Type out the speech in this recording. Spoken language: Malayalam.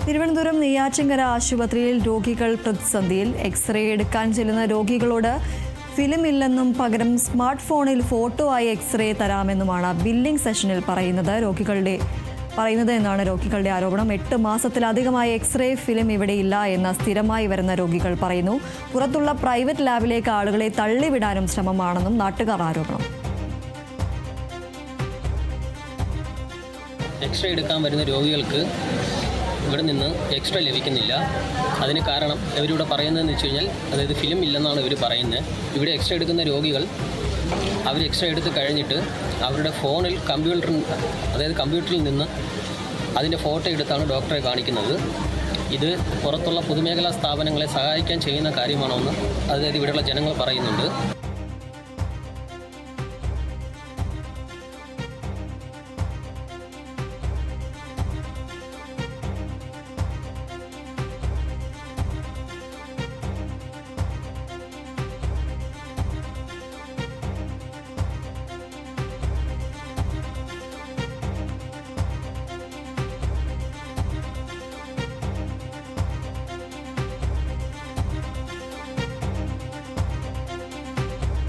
തിരുവനന്തപുരം നെയ്യാറ്റിൻകര ആശുപത്രിയിൽ രോഗികൾ പ്രതിസന്ധിയിൽ. എക്സ്റേ എടുക്കാൻ ചെല്ലുന്ന രോഗികളോട് ഫിലിം ഇല്ലെന്നും പകരം സ്മാർട്ട് ഫോണിൽ ഫോട്ടോ ആയി എക്സ്റേ തരാമെന്നുമാണ് ബില്ലിംഗ് സെഷനിൽ പറയുന്നത് എന്നാണ് രോഗികളുടെ ആരോപണം. 8 മാസത്തിലധികമായി എക്സ്റേ ഫിലിം ഇവിടെയില്ല എന്ന് സ്ഥിരമായി വരുന്ന രോഗികൾ പറയുന്നു. പുറത്തുള്ള പ്രൈവറ്റ് ലാബിലേക്ക് ആളുകളെ തള്ളിവിടാനും ശ്രമമാണെന്നും നാട്ടുകാർ ആരോപണം. എക്സ്റേ എടുക്കാൻ വരുന്ന രോഗികൾക്ക് ഇവിടെ നിന്ന് എക്സ്ട്രാ ലഭിക്കുന്നില്ല. അതിന് കാരണം ഇവരിവിടെ പറയുന്നതെന്ന് വെച്ച് കഴിഞ്ഞാൽ, അതായത് ഫിലിം ഇല്ലെന്നാണ് ഇവർ പറയുന്നത്. ഇവിടെ എക്സ്റേ എടുക്കുന്ന രോഗികൾ അവർ എക്സ്റേ എടുത്ത് കഴിഞ്ഞിട്ട് അവരുടെ ഫോണിൽ കമ്പ്യൂട്ടറിൽ നിന്ന് അതിൻ്റെ ഫോട്ടോ എടുത്താണ് ഡോക്ടറെ കാണിക്കുന്നത്. ഇത് പുറത്തുള്ള പൊതുമേഖലാ സ്ഥാപനങ്ങളെ സഹായിക്കാൻ ചെയ്യുന്ന കാര്യമാണോ എന്ന് അതായത് ഇവിടെയുള്ള ജനങ്ങൾ പറയുന്നുണ്ട്.